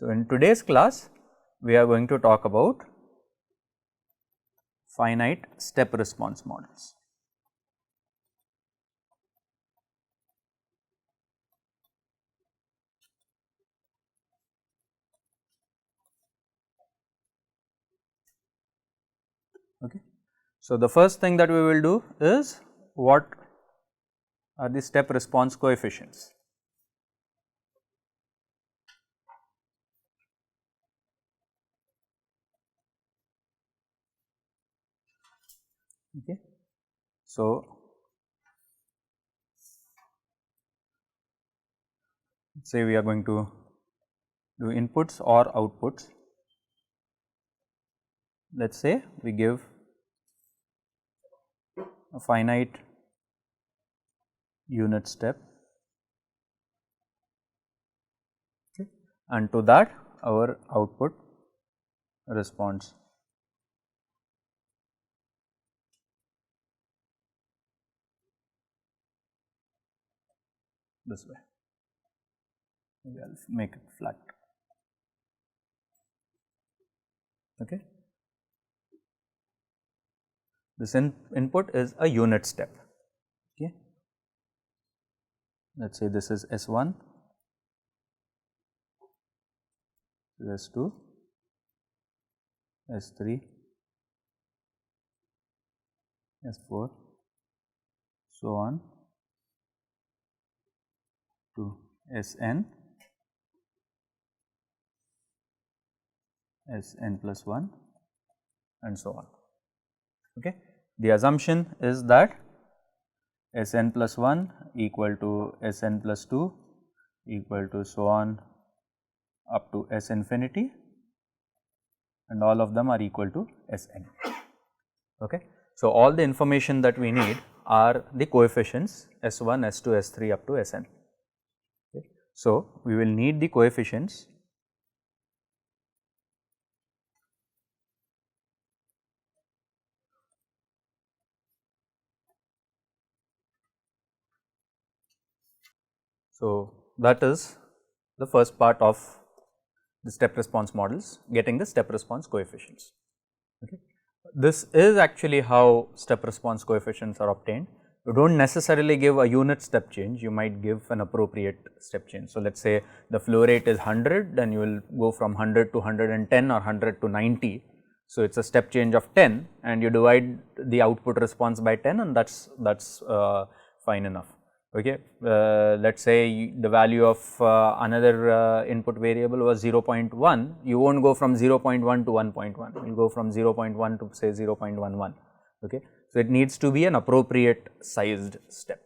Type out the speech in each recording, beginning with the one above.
So, in today's class we are going to talk about finite step response models. Okay. So, the first thing that we will do is what are the step response coefficients. Okay. So, say we are going to do inputs or outputs. Let us say we give a finite unit step, okay, and to that our output responds. This way, maybe I will make it flat. Okay. This input is a unit step. Okay. Let us say this is S1, S2, S3, S4, so on to Sn, Sn plus 1 and so on. Okay. The assumption is that Sn plus 1 equal to Sn plus 2 equal to so on up to S infinity, and all of them are equal to Sn. Okay. So, all the information that we need are the coefficients S1, S2, S3 up to Sn. Okay. So, we will need the coefficients So, that is the first part of the step response models, getting the step response coefficients. Okay. This is actually how step response coefficients are obtained. You do not necessarily give a unit step change, you might give an appropriate step change. So, let us say the flow rate is 100, then you will go from 100 to 110 or 100 to 90. So, it is a step change of 10 and you divide the output response by 10 and that is fine enough. Okay. Let us say the value of another input variable was 0.1, you will not go from 0.1 to 1.1, you will go from 0.1 to say 0.11. Okay. So, it needs to be an appropriate sized step.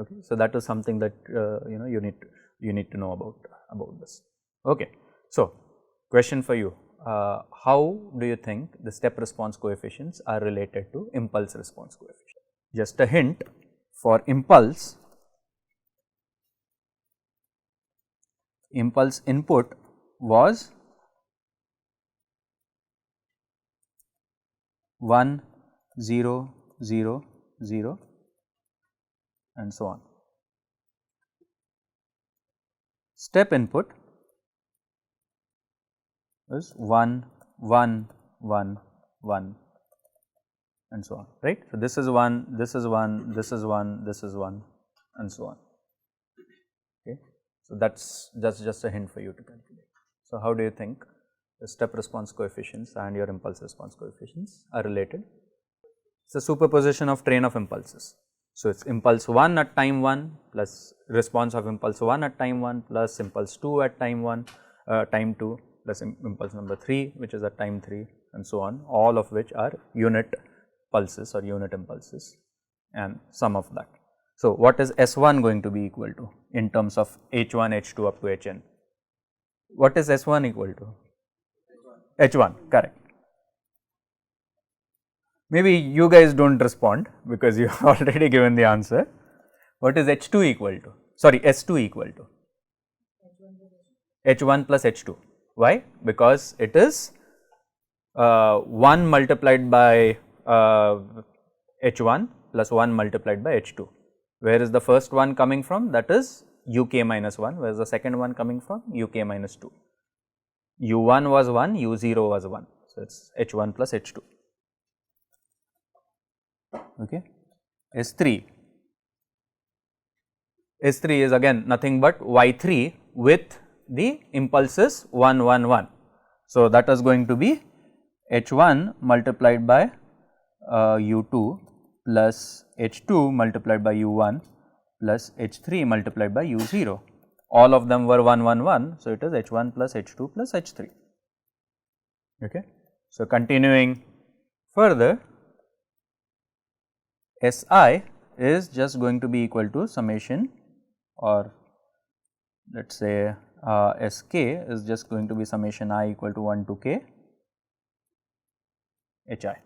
Okay. So, that is something that you need to know about this. Okay. So, question for you, how do you think the step response coefficients are related to impulse response coefficient? Just a hint, for impulse input was 1, 0, 0, 0 and so on. Step input is 1, 1, 1, 1 and so on, right. So, this is 1, this is 1, this is 1, this is 1 and so on. Okay. So, that is just a hint for you to calculate. So, how do you think the step response coefficients and your impulse response coefficients are related? It is a superposition of train of impulses. So, it is impulse 1 at time 1 plus response of impulse 1 at time 1 plus impulse 2 at time 1, time 2 plus impulse number 3 which is at time 3 and so on, all of which are unit pulses or unit impulses and sum of that. So, what is S1 going to be equal to in terms of H1, H2 up to Hn? What is S1 equal to? H1, correct. Maybe you guys do not respond because you have already given the answer. What is H2 equal to? Sorry, S2 equal to? H1 plus H2. Why? Because it is 1 multiplied by H1 plus 1 multiplied by H2. Where is the first one coming from? That is uk minus 1, where is the second one coming from? Uk minus 2. u1 was 1, u0 was 1. So, it is h1 plus h2. Okay. S3 is again nothing but y3 with the impulses 1 1 1. So, that is going to be h1 multiplied by u2 plus h2 multiplied by u1 plus h3 multiplied by u0. All of them were 1 1 1. So, it is h1 plus h2 plus h3. Okay. So, continuing further, Si is just going to be equal to summation, or let us say Sk is just going to be summation I equal to 1 to k Hi.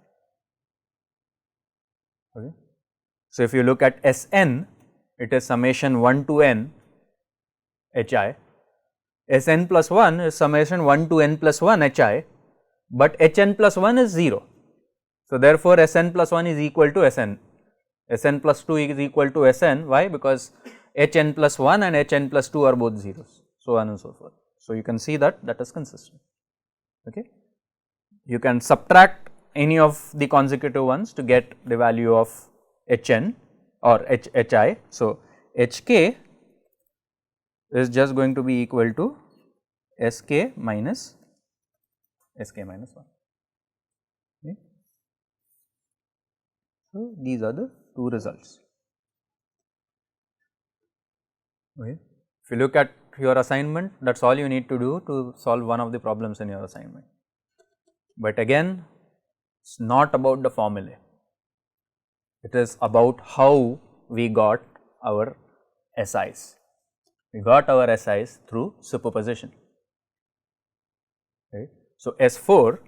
Okay. So, if you look at Sn, it is summation 1 to n Hi, Sn plus 1 is summation 1 to n plus 1 Hi, but Hn plus 1 is 0. So, therefore, Sn plus 1 is equal to Sn, Sn plus 2 is equal to Sn. Why? Because Hn plus 1 and Hn plus 2 are both zeros, so on and so forth. So, you can see that that is consistent. Okay. You can subtract any of the consecutive ones to get the value of Hn or Hi. So, Hk is just going to be equal to Sk minus 1. Okay. So, these are the two results. Okay. If you look at your assignment, that is all you need to do to solve one of the problems in your assignment. But again, it is not about the formulae, it is about how we got our SIs. We got our SIs through superposition. Right. So, S4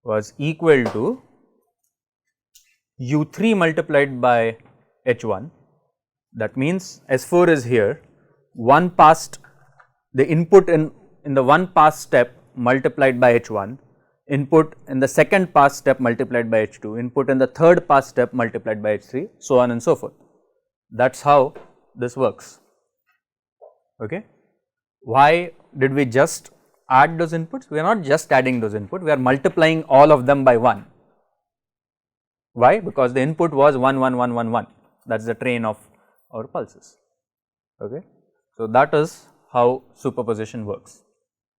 was equal to U3 multiplied by H1. That means, S4 is here, one passed, the input in the one pass step multiplied by H1, input in the second pass step multiplied by H2, input in the third pass step multiplied by H3, so on and so forth. That is how this works. Okay. Why did we just add those inputs? We are not just adding those inputs, we are multiplying all of them by 1. Why? Because the input was 1 1 1 1 1, that is the train of our pulses. Okay. So, that is how superposition works.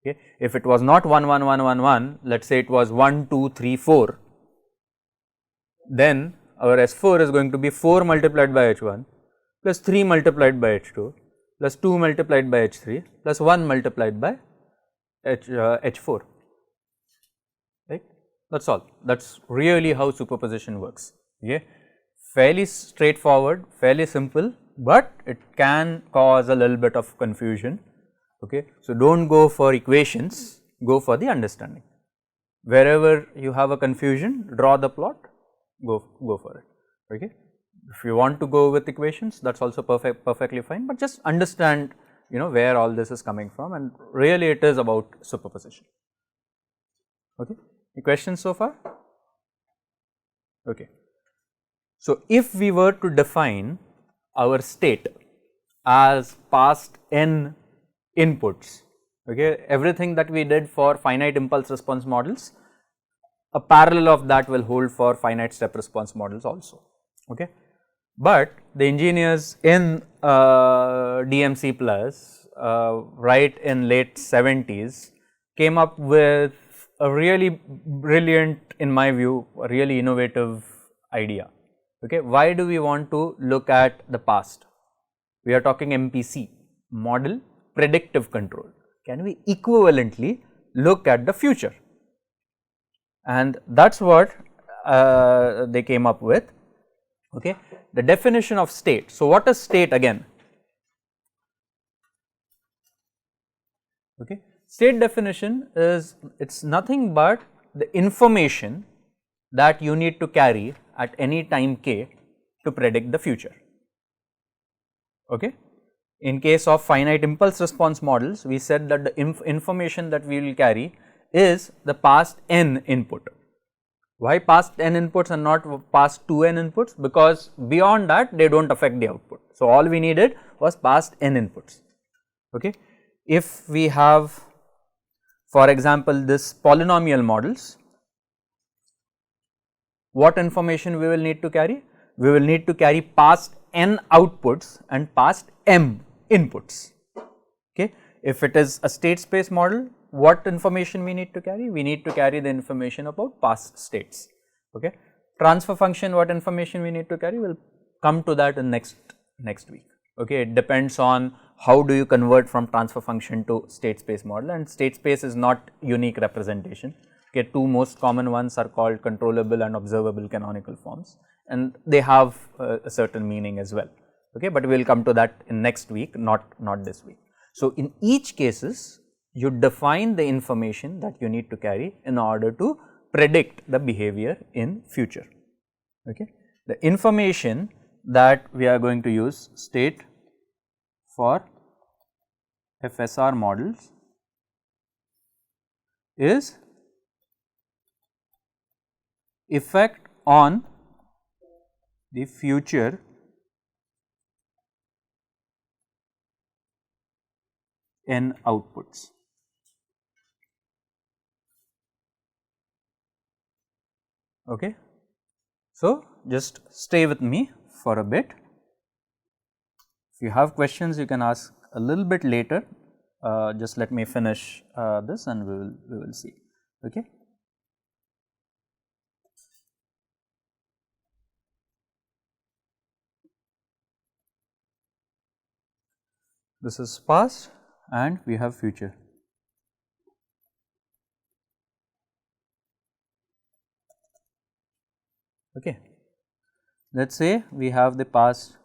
Okay. If it was not 1 1 1 1 1, let us say it was 1 2 3 4, then our S4 is going to be 4 multiplied by H1 plus 3 multiplied by H2 plus 2 multiplied by H3 plus 1 multiplied by H4, right. That is all. That is really how superposition works. Okay. Fairly straightforward, fairly simple, but it can cause a little bit of confusion. Okay. So, do not go for equations, go for the understanding. Wherever you have a confusion, draw the plot, go for it. Okay. If you want to go with equations, that is also perfectly fine, but just understand, you know, where all this is coming from, and really it is about superposition. Okay. Any questions so far? Okay. So, if we were to define our state as past n inputs, okay, everything that we did for finite impulse response models, a parallel of that will hold for finite step response models also. Okay. But the engineers in DMC plus right in late 70s came up with a really brilliant, in my view, a really innovative idea. Okay. Why do we want to look at the past? We are talking MPC, model predictive control. Can we equivalently look at the future? And that is what they came up with. Okay. The definition of state. So, what is state again? Okay. State definition is, it is nothing but the information that you need to carry at any time k to predict the future. Okay. In case of finite impulse response models, we said that the information that we will carry is the past n input. Why past n inputs and not past 2n inputs? Because beyond that they do not affect the output. So, all we needed was past n inputs. Okay. If we have For example, this polynomial models, what information we will need to carry? We will need to carry past n outputs and past m inputs. Okay. If it is a state space model, what information we need to carry? We need to carry the information about past states. Okay. Transfer function, what information we need to carry? We will come to that in next week. Okay. It depends on how do you convert from transfer function to state space model, and state space is not unique representation. Okay. Two most common ones are called controllable and observable canonical forms, and they have a certain meaning as well. Okay. But we will come to that in next week, not this week. So, in each cases you define the information that you need to carry in order to predict the behavior in future. Okay. The information that we are going to use state for FSR models is effect on the future n outputs. Okay. So, just stay with me for a bit. If you have questions, you can ask a little bit later. Just let me finish this and we will see. Okay. This is past and we have future. Okay. Let us say we have the past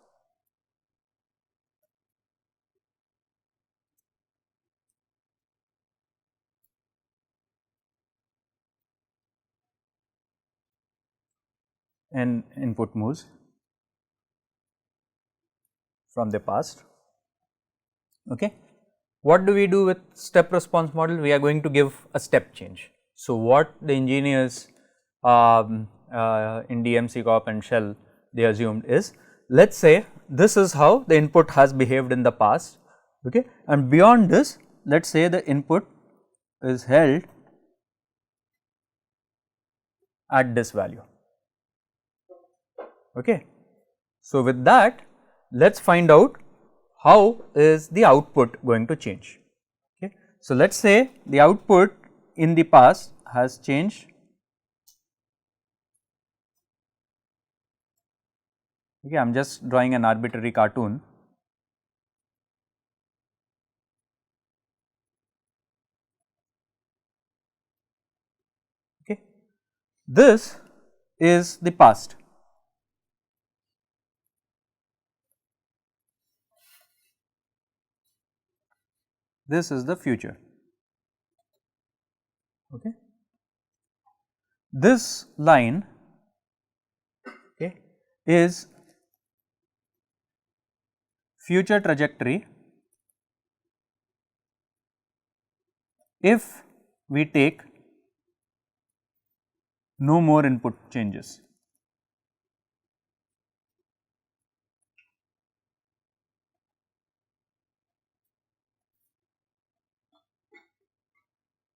n input moves from the past. Okay. What do we do with step response model? We are going to give a step change. So, what the engineers in DMC Corp and Shell they assumed is, let us say this is how the input has behaved in the past, okay, and beyond this let us say the input is held at this value. Okay. So, with that let us find out how is the output going to change. Okay. So, let us say the output in the past has changed. Okay, I am just drawing an arbitrary cartoon. Okay. This is the past. This is the future. Okay. This line, okay, is future trajectory if we take no more input changes.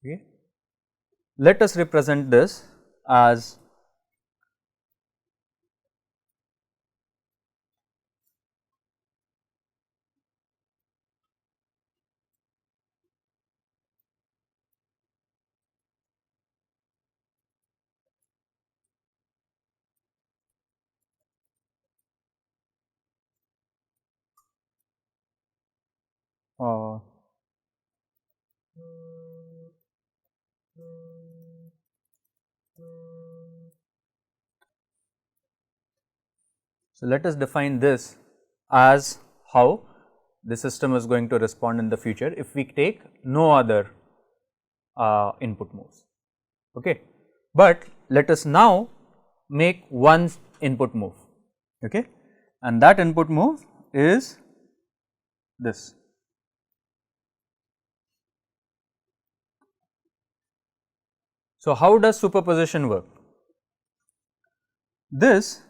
Okay. Let us represent this as so let us define this as how the system is going to respond in the future if we take no other input moves. Okay. But let us now make one input move, okay, and that input move is this. So, how does superposition work? This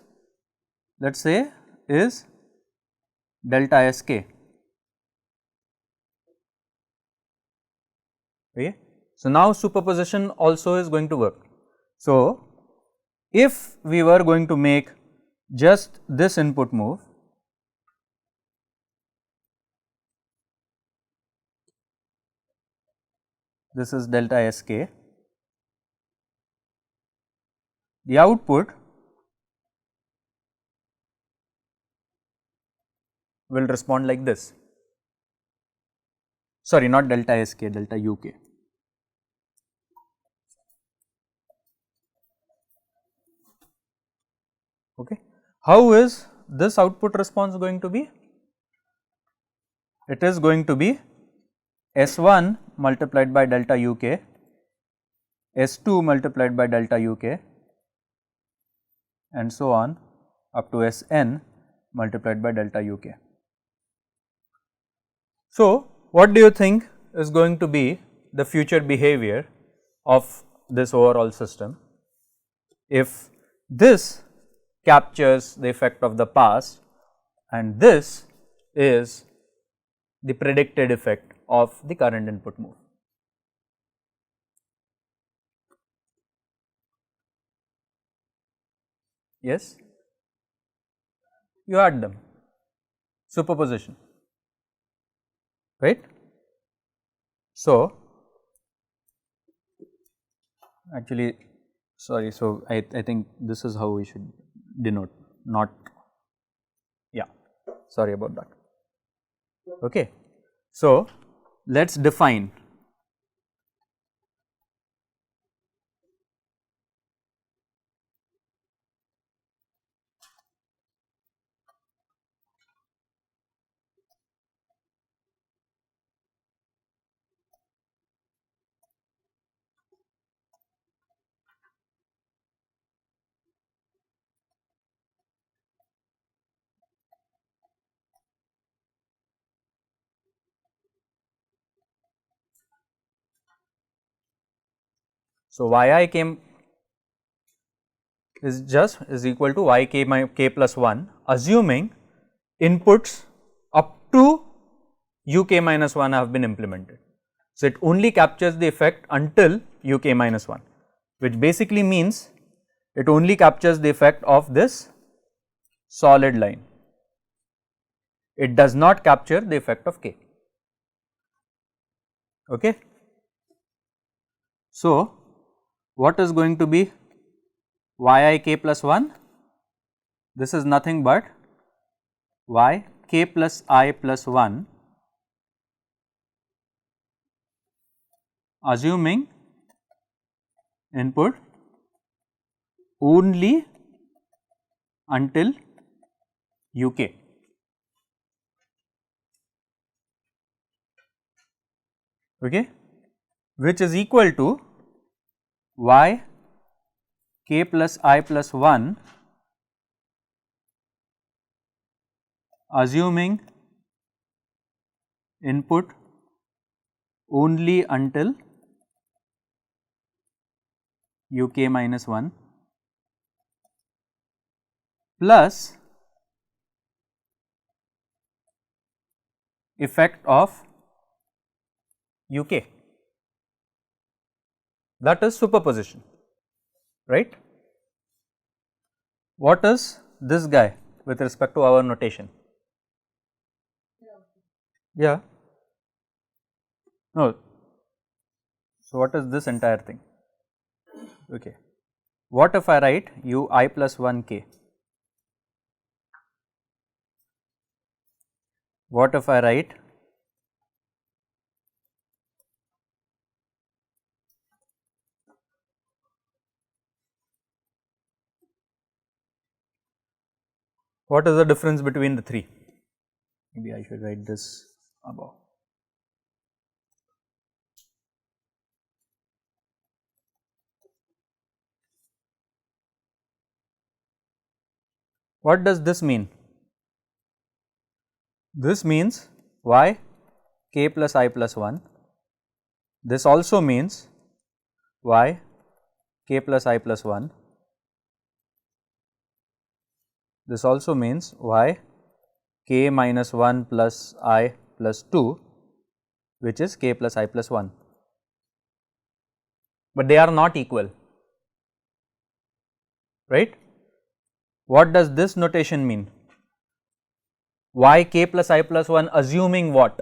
let us say is delta Sk. Okay. So, now superposition also is going to work. So, if we were going to make just this input move, this is delta Sk, the output will respond like this, sorry, not delta Sk, delta Uk. Okay. How is this output response going to be? It is going to be S1 multiplied by delta Uk, S2 multiplied by delta Uk, and so on up to Sn multiplied by delta Uk. So, what do you think is going to be the future behavior of this overall system if this captures the effect of the past and this is the predicted effect of the current input move? Yes, you add them, superposition, right. So, actually sorry, so I think this is how we should denote, not, yeah, sorry about that. Okay. So, let us define so yi k is equal to y k plus 1, assuming inputs up to uk minus 1 have been implemented. So, it only captures the effect until uk minus 1, which basically means it only captures the effect of this solid line, it does not capture the effect of k. Okay. So, what is going to be yi k plus 1? This is nothing but y k plus I plus 1, assuming input only until uk. Okay, which is equal to y k plus I plus 1, assuming input only until uk minus 1 plus effect of uk, that is superposition, right. What is this guy with respect to our notation? Yeah, no, so what is this entire thing? Okay, what if I write u I plus 1 k? What if I write what is the difference between the three? Maybe I should write this above. What does this mean? This means y k plus I plus 1, this also means y k plus I plus 1, this also means y k minus 1 plus I plus 2, which is k plus I plus 1. but they are not equal, right. What does this notation mean? Yk plus I plus 1 assuming what?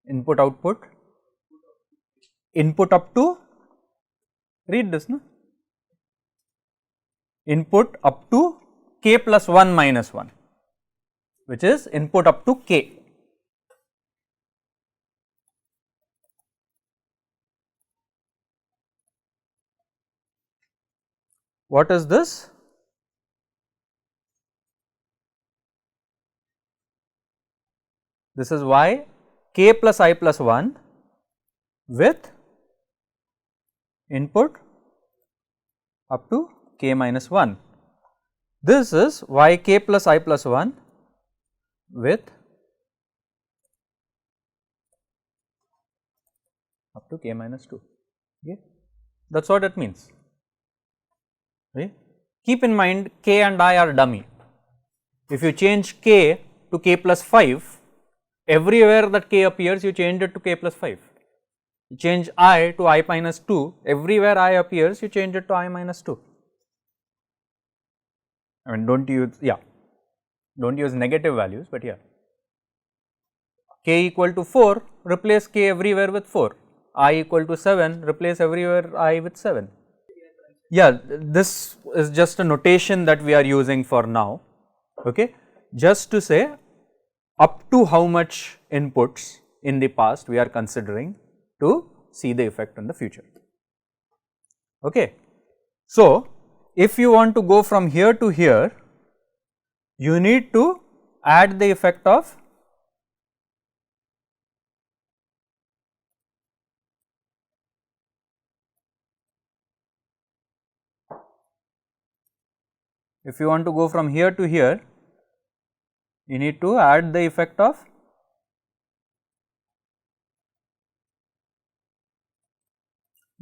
Input output, input up to, read this, no? Input up to k plus 1 minus 1, which is input up to k. What is this? This is y k plus I plus 1 with input up to k minus 1. This is y k plus I plus 1 with up to k minus 2. Okay. That is what it means. Right. Keep in mind k and I are dummy. If you change k to k plus 5, everywhere that k appears you change it to k plus 5. You change I to I minus 2, everywhere I appears you change it to I minus 2. I mean, don't use negative values, but yeah, k equal to 4, replace k everywhere with 4, I equal to 7, replace everywhere I with 7. Yeah, this is just a notation that we are using for now, okay, just to say up to how much inputs in the past we are considering to see the effect in the future. Okay. So, if you want to go from here to here, you need to add the effect of if you want to go from here to here, you need to add the effect of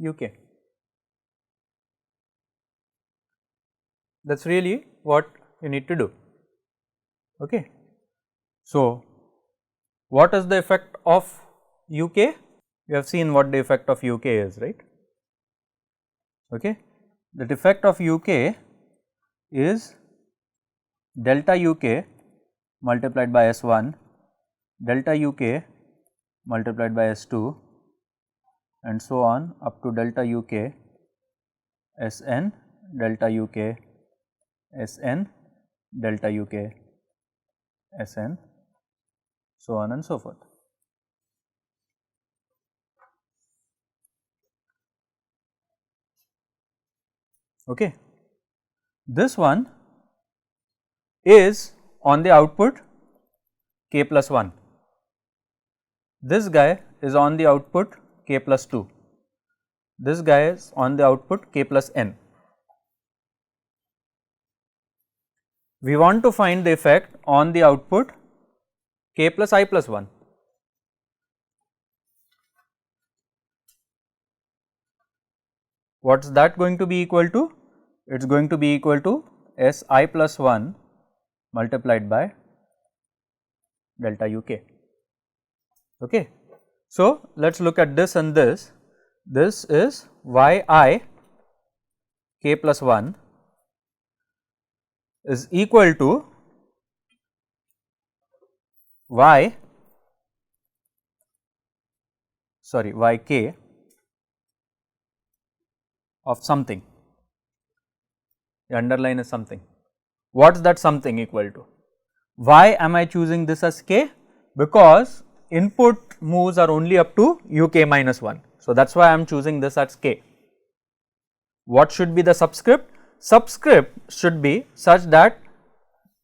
UK. That is really what you need to do. Okay. So, what is the effect of UK? You have seen what the effect of UK is, right. Okay. The effect of UK is delta UK multiplied by S1, delta UK multiplied by S2 and so on up to delta UK Sn, delta UK Sn, delta UK Sn, so on and so forth. Okay. This one is on the output k plus 1, this guy is on the output k plus 2, this guy is on the output k plus n. We want to find the effect on the output k plus I plus 1. What is that going to be equal to? It is going to be equal to S I plus 1 multiplied by delta UK. Okay. So, let us look at this and this. This is y I k plus 1 is equal to y k of something. The underline is something. What is that something equal to? Why am I choosing this as k? Because input moves are only up to UK minus 1. So, that is why I am choosing this as k. What should be the subscript? Subscript should be such that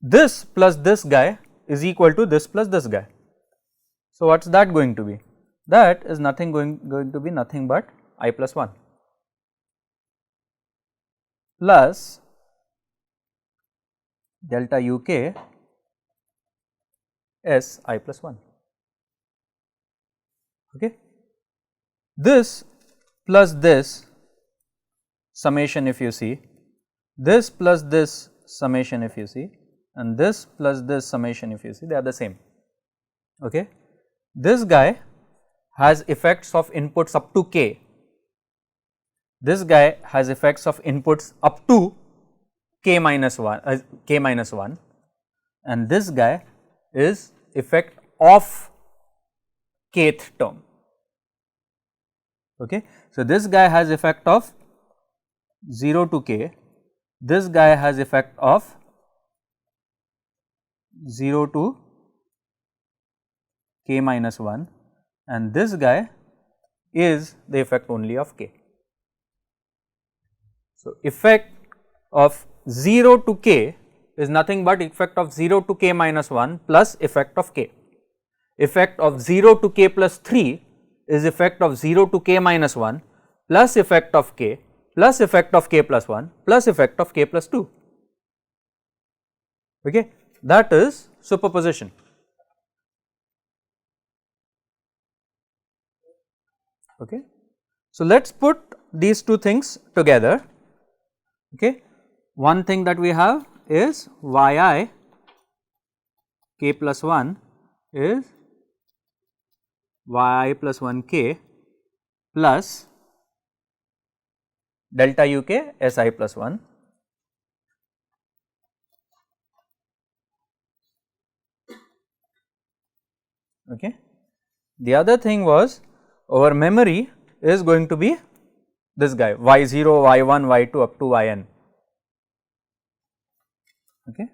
this plus this guy is equal to this plus this guy. So, what is that going to be? That is nothing going to be nothing but I plus 1 plus delta UK S I plus 1. Okay. This plus this summation if you see, this plus this summation if you see and this plus this summation if you see, they are the same. Okay. This guy has effects of inputs up to k, this guy has effects of inputs up to k minus 1 and this guy is effect of kth term. Okay. So, this guy has effect of 0 to k, this guy has effect of 0 to k minus 1 and this guy is the effect only of k. So, effect of 0 to k is nothing but effect of 0 to k minus 1 plus effect of k. Effect of 0 to k plus 3 is effect of 0 to k minus 1 plus effect of k plus effect of k plus 1 plus effect of k plus 2. Okay. That is superposition. Okay. So, let us put these two things together. Okay. One thing that we have is yi k plus 1 is yi plus 1 k plus delta u k s I plus 1. Okay. The other thing was our memory is going to be this guy y0, y1, y2 up to yn. Okay.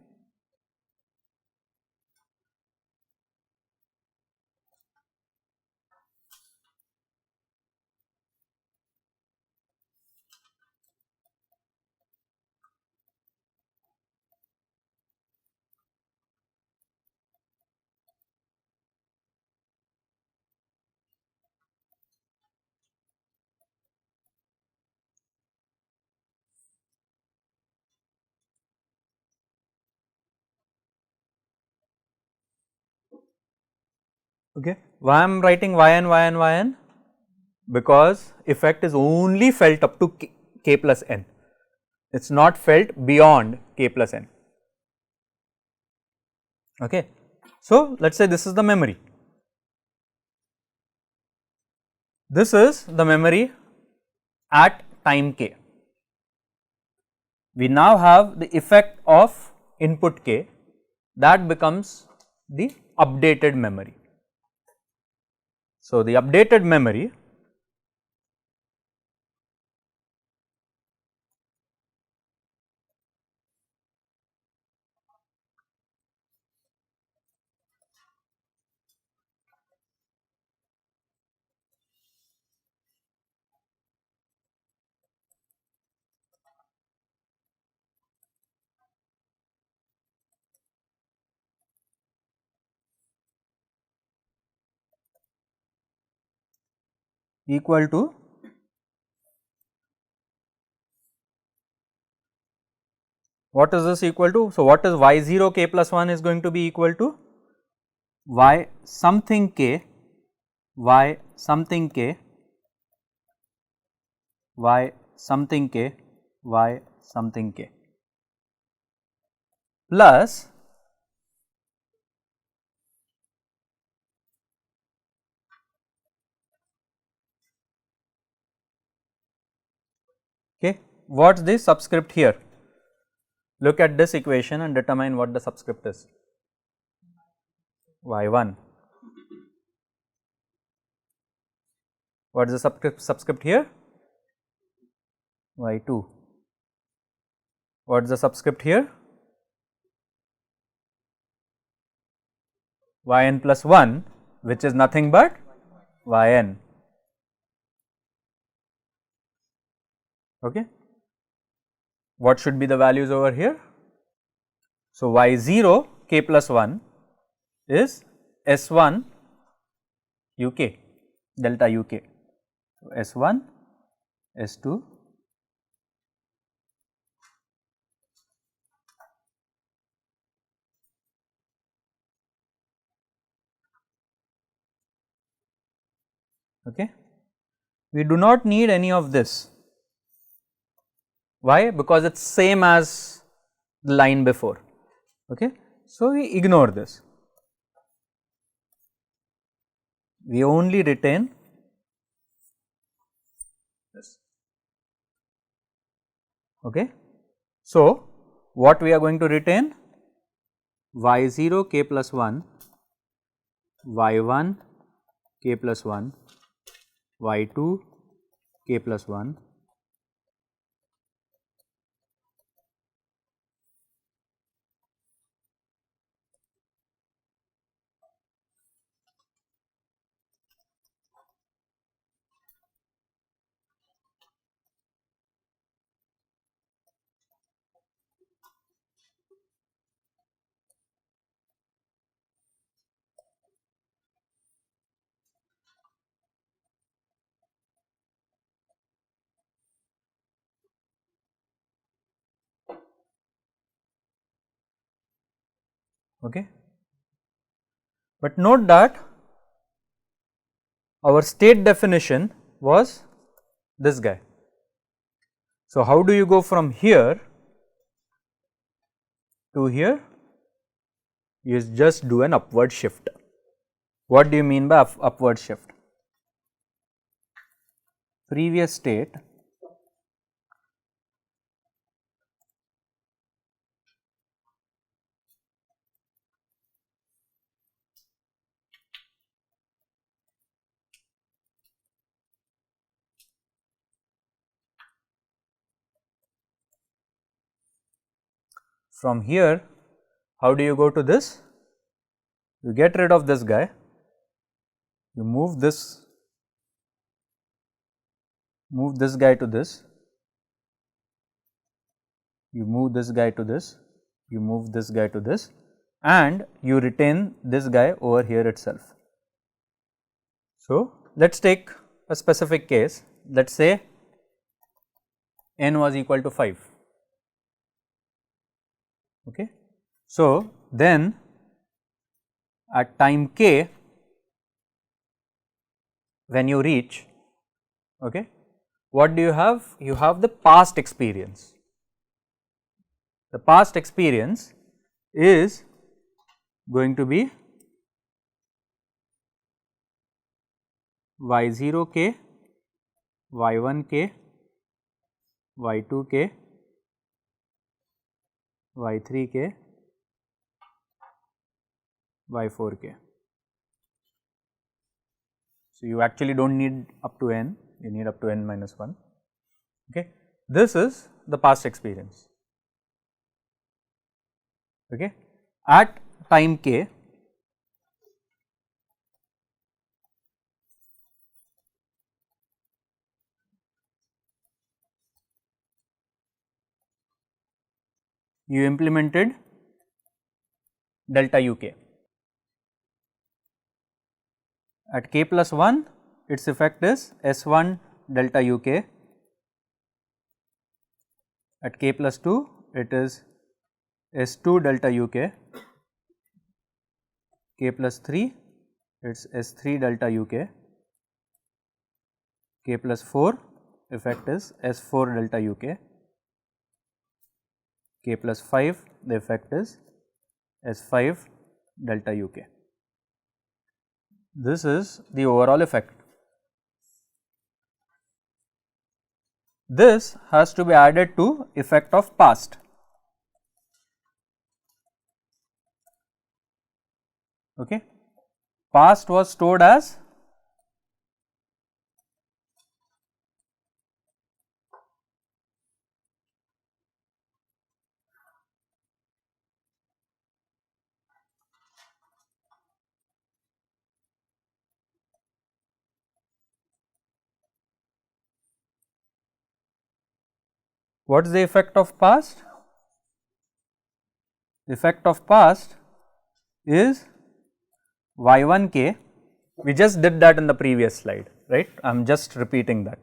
Okay. Why I am writing yn, yn, yn? Because effect is only felt up to k plus n, it is not felt beyond k plus n. Okay. So, let us say this is the memory, this is the memory at time k. We now have the effect of input k, that becomes the updated memory. So, the updated memory equal to what is this equal to? So, what is y0 k plus 1 is going to be equal to y something k, y something k, y something k, y something k plus okay, what is the subscript here? Look at this equation and determine what the subscript is. y1. What is the subscript here? y2. What is the subscript here? yn plus 1, which is nothing but yn. Okay. What should be the values over here? So, y0 k plus 1 is S1 uk, delta uk. So, S1, S2, okay. We do not need any of this. Why? Because it is same as the line before. Okay. So, we ignore this, we only retain this. Okay. So, what we are going to retain? y0 k plus 1, y1 k plus 1, y2 k plus 1, okay. But note that our state definition was this guy. So, how do you go from here to here? You just do an upward shift. What do you mean by upward shift? Previous state from here, how do you go to this? You get rid of this guy, you move this guy to this, you move this guy to this, you move this guy to this, and you retain this guy over here itself. So, let us take a specific case, let us say n was equal to 5. Okay. So, then at time k, when you reach, okay, what do you have? You have the past experience. The past experience is going to be y0 k, y1 k, y2 k, y3 k, y4 k. So, you actually do not need up to n, you need up to n minus 1. Okay. This is the past experience. Okay. At time k, you implemented delta uk. At k plus 1, its effect is S1 delta uk. At k plus 2, it is S2 delta uk. K plus 3, it is S3 delta uk. K plus 4, effect is S4 delta uk. K plus 5, the effect is S5 delta uk. This is the overall effect. This has to be added to effect of past. Okay. Past was stored as what is the effect of past? The effect of past is y1 k, we just did that in the previous slide, right, I am just repeating that,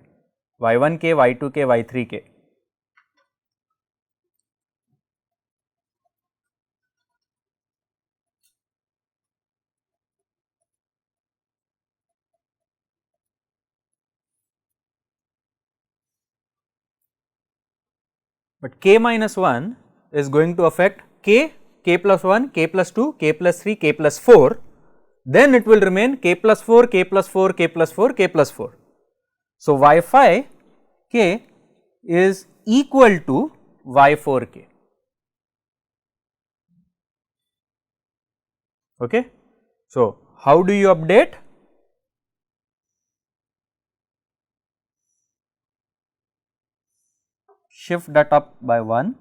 y1 k, y2 k, y3 k. But k minus 1 is going to affect k, k plus 1, k plus 2, k plus 3, k plus 4, then it will remain k plus 4, k plus 4, k plus 4, k plus 4. So, y5 k is equal to y4k. Okay. So, how do you update? Shift that up by 1,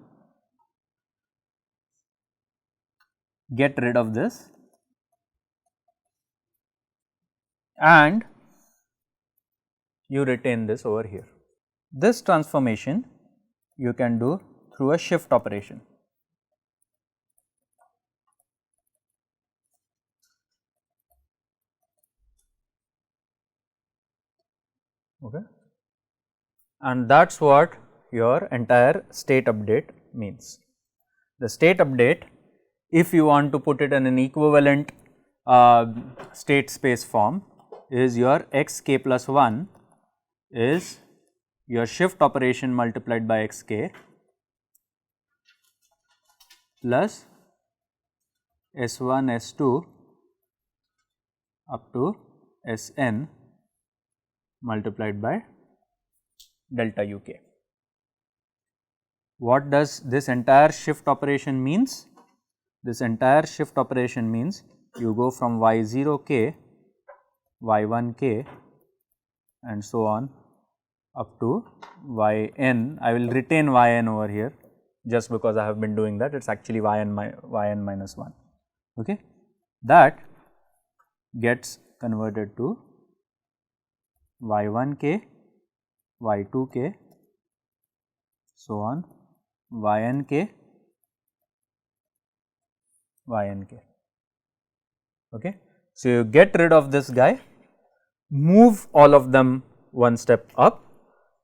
get rid of this, and you retain this over here. This transformation you can do through a shift operation. Okay. And that is what your entire state update means. The state update, if you want to put it in an equivalent state space form, is your xk plus 1 is your shift operation multiplied by xk plus S1 S2 up to Sn multiplied by delta uk. What does this entire shift operation means? This entire shift operation means you go from y0k, y1k and so on up to yn. I will retain yn over here just because I have been doing that, it is actually yn minus 1. Okay. That gets converted to y1k, y2k, so on, ynk, ynk. Okay. So, you get rid of this guy, move all of them one step up,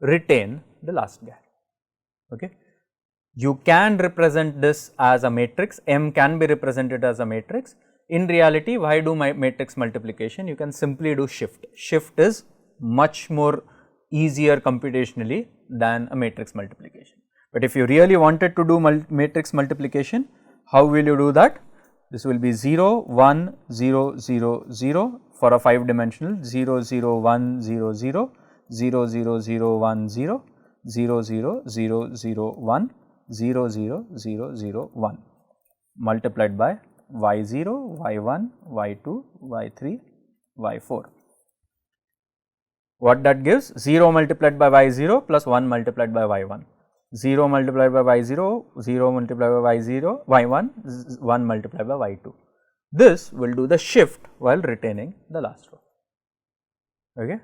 retain the last guy. Okay. You can represent this as a matrix, M can be represented as a matrix. In reality, why do matrix multiplication? You can simply do shift. Shift is much more easier computationally than a matrix multiplication. But if you really wanted to do matrix multiplication, how will you do that? This will be 0, 1, 0, 0, 0 for a 5 dimensional, 0, 0, 1, 0, 0, 0, 0, 0, 1, 0, 0, 0, 0, 0, 1, 0, 0, 0, 0, 1 multiplied by y0, y1, y2, y3, y4. What that gives? 0 multiplied by y0 plus 1 multiplied by y1, 0 multiplied by y0, 0 multiplied by y0, y1, 1 multiplied by y2. This will do the shift while retaining the last row. Okay.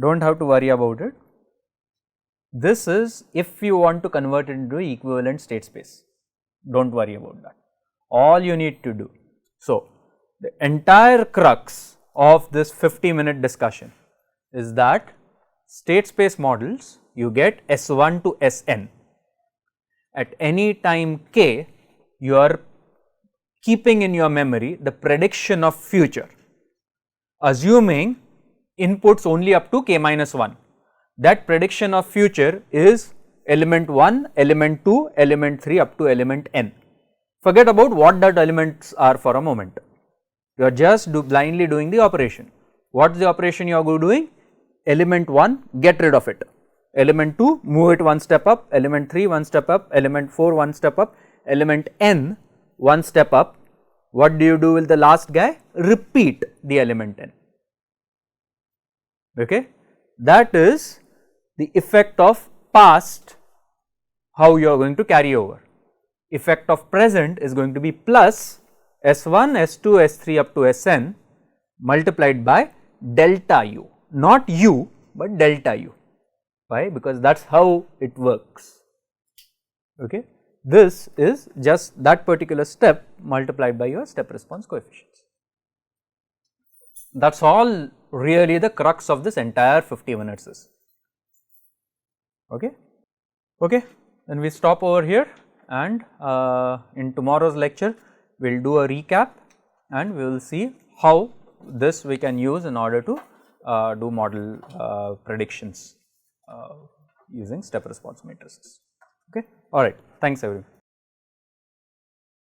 Do not have to worry about it. This is if you want to convert it into equivalent state space, do not worry about that. All you need to do. So, the entire crux of this 50-minute discussion is that state space models, you get S1 to Sn. At any time k, you are keeping in your memory the prediction of future, assuming inputs only up to k minus 1. That prediction of future is element 1, element 2, element 3 up to element n. Forget about what that elements are for a moment. You are just blindly doing the operation. What is the operation you are doing? Element 1, get rid of it. Element 2, move it one step up. Element 3, one step up. Element 4, one step up. Element n, one step up. What do you do with the last guy? Repeat the element n. Okay. That is the effect of past, how you are going to carry over. Effect of present is going to be plus S1, S2, S3 up to Sn multiplied by delta u, not u but delta u. Why? Because that is how it works. Okay. This is just that particular step multiplied by your step response coefficients. That is all really the crux of this entire 50 minutes is. Okay. Okay. Then we stop over here, and in tomorrow's lecture we will do a recap and we will see how this we can use in order to do model predictions using step response matrices. Okay. All right. Thanks everyone.